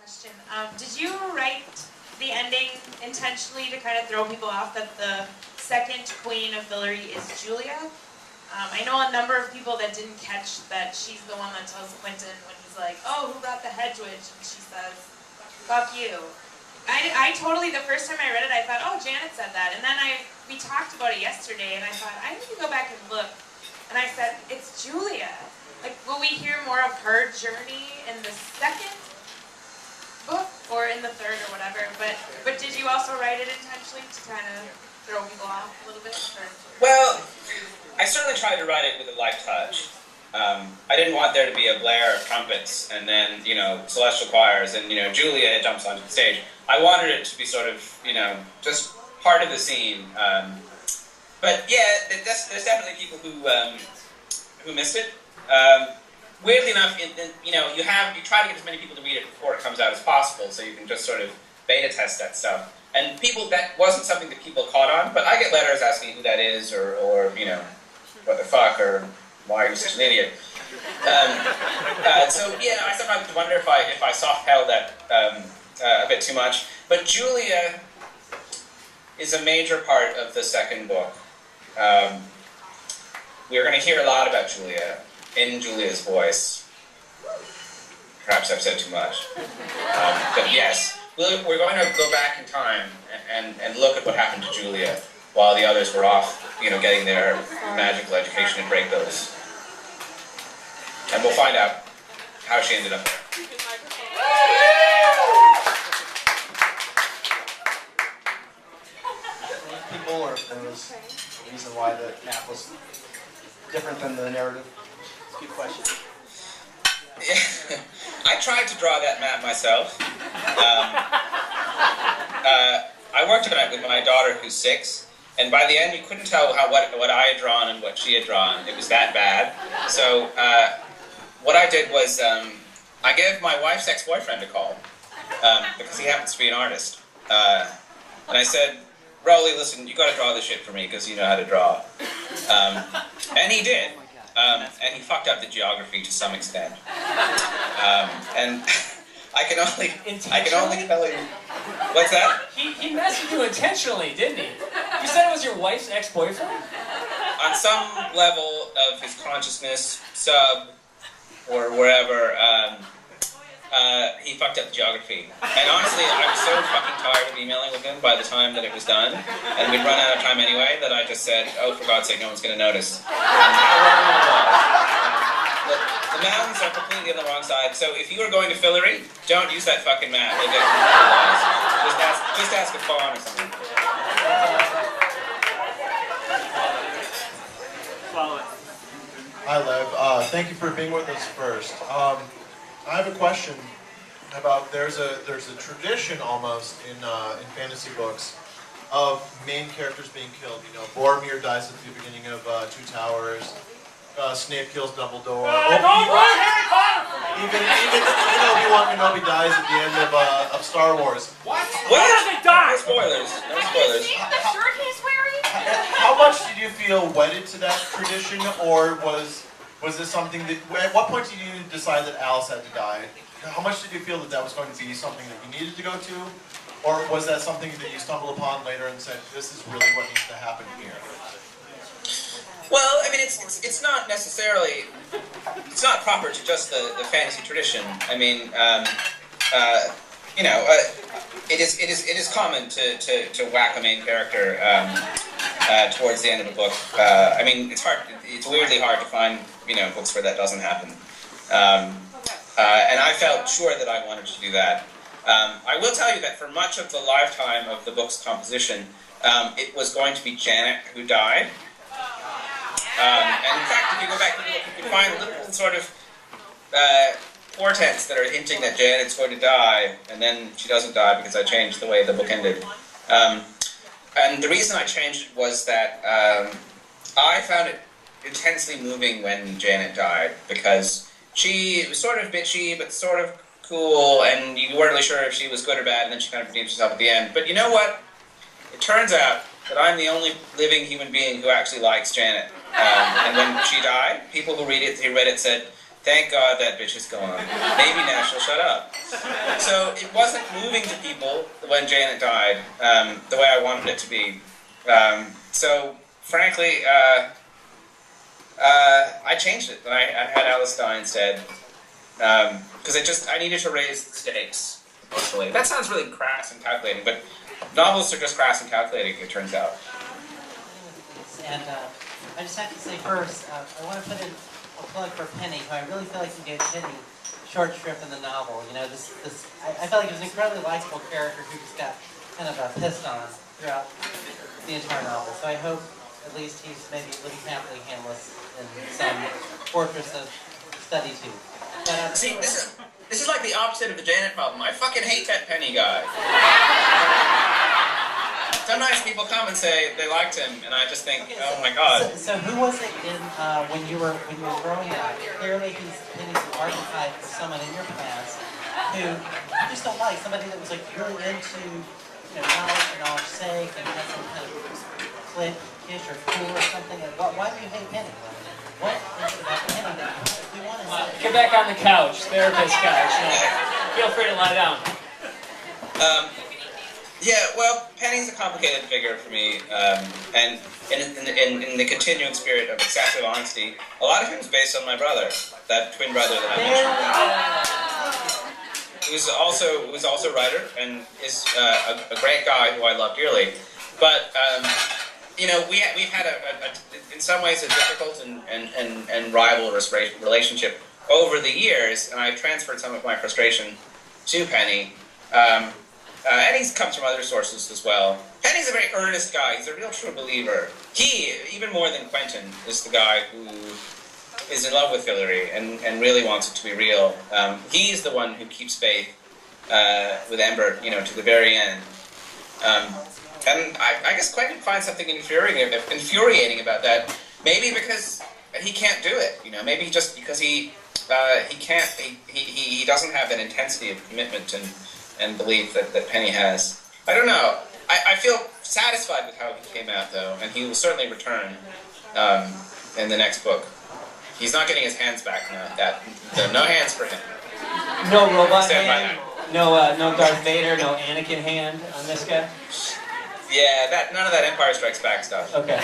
Question. Did you write the ending intentionally to kind of throw people off that the second queen of Fillory is Julia? I know a number of people that didn't catch that she's the one that tells Quentin when he's like, oh, who brought the hedge witch? And she says, fuck you. I totally, the first time I read it, I thought, oh, Janet said that. And then we talked about it yesterday, and I thought, I need to go back and look. And I said, it's Julia. Like, will we hear more of her journey in the second book, or in the third, or whatever? But did you also write it intentionally to kind of throw people off a little bit? Or? Well, I certainly tried to write it with a light touch. I didn't want there to be a blare of trumpets and then, celestial choirs and, Julia jumps onto the stage. I wanted it to be sort of, just part of the scene. But yeah, there's definitely people who missed it. Weirdly enough, you try to get as many people to read it before it comes out as possible, so you can just sort of beta test that stuff. And that wasn't something that people caught on, but I get letters asking who that is, or what the fuck, or why are you such an idiot? So yeah, I sometimes wonder if I soft-pedaled that a bit too much. But Julia is a major part of the second book. We're going to hear a lot about Julia in Julia's voice. Perhaps I've said too much. But yes, we're going to go back in time and look at what happened to Julia while the others were off, getting their magical education and break those. And we'll find out how she ended up there. People, or if there was a reason why the map was different than the narrative? It's a good question. Yeah. I tried to draw that map myself. I worked on it with my daughter, who's 6, and by the end you couldn't tell what I had drawn and what she had drawn. It was that bad. So what I did was I gave my wife's ex-boyfriend a call because he happens to be an artist, and I said, Rolly, listen, you got to draw this shit for me because you know how to draw. And he did. And he fucked up the geography to some extent. And I can only tell you. What's that? He messed with you intentionally, didn't he? You said it was your wife's ex-boyfriend? On some level of his consciousness, sub, or wherever, he fucked up the geography. And honestly, I was so fucking tired of emailing with him by the time that it was done, and we'd run out of time anyway, that I just said, oh, for God's sake, no one's going to notice. The mountains are completely on the wrong side, so if you are going to Fillory, don't use that fucking map. Just ask a fawn or something. Hi, Lev. Thank you for being with us first. I have a question about there's a tradition almost in fantasy books of main characters being killed. Boromir dies at the beginning of Two Towers. Snape kills Dumbledore. Even Obi-Wan Kenobi dies at the end of Star Wars. What? Where does he die? No spoilers. No spoilers. The shirt he's wearing? How much did you feel wedded to that tradition, or was this something that? At what point did you decide that Alice had to die? How much did you feel that was going to be something that you needed to go to, or was that something that you stumbled upon later and said, "This is really what needs to happen here"? Well, I mean, it's not necessarily, it's not proper to just the fantasy tradition. I mean, it is common to whack a main character towards the end of a book. I mean, it's weirdly hard to find books where that doesn't happen. And I felt sure that I wanted to do that. I will tell you that for much of the lifetime of the book's composition, it was going to be Janet who died. And in fact, if you go back and look, you can find little sort of portents that are hinting that Janet's going to die, and then she doesn't die because I changed the way the book ended. And the reason I changed it was that I found it intensely moving when Janet died, because she was sort of bitchy, but sort of cool, and you weren't really sure if she was good or bad, and then she kind of redeemed herself at the end. But you know what? It turns out that I'm the only living human being who actually likes Janet. And when she died, people who read it said, Thank God that bitch is gone. Maybe now she'll shut up. So it wasn't moving to people when Janet died the way I wanted it to be. So frankly, I changed it. I had Alice die instead because I needed to raise the stakes emotionally. That sounds really crass and calculating, but novels are just crass and calculating. It turns out. And I just have to say first, I want to put in a plug for Penny, who I really feel like you gave Penny short shrift in the novel. You know, I felt like it was an incredibly likable character who just got kind of pissed on throughout the entire novel. So I hope at least he's maybe living happily handless in some fortress of study too. But, See, this is like the opposite of the Janet problem. I fucking hate that Penny guy. Sometimes people come and say they liked him, and I just think, oh my god. So who was it in when you were growing up? Clearly, Penny's an archetype for someone in your past who you just don't like. Somebody that was like really into knowledge for knowledge's sake and had some kind of cliquish or cool or something. Why do you hate Penny? What is it about Penny that you want to hate? Get back on the couch, therapist couch. Feel free to lie down. Yeah, well, Penny's a complicated figure for me, and in the continuing spirit of excessive honesty, a lot of it was based on my brother, that twin brother that I mentioned. Who was also a writer and is a great guy who I love dearly. But we've had in some ways a difficult and rivalrous relationship over the years, and I transferred some of my frustration to Penny. And he comes from other sources as well. Penny's a very earnest guy. He's a real true believer. He, even more than Quentin, is the guy who is in love with Hillary and really wants it to be real. He's the one who keeps faith with Ember, to the very end. And I guess Quentin finds something infuriating about that. Maybe because he can't do it. Maybe just because he can't. He doesn't have that intensity of commitment and belief that Penny has. I don't know. I feel satisfied with how he came out, though, and he will certainly return in the next book. He's not getting his hands back now. No hands for him. No robot Stand by hand? No Darth Vader, no Anakin hand on this guy? Yeah, none of that Empire Strikes Back stuff. Okay.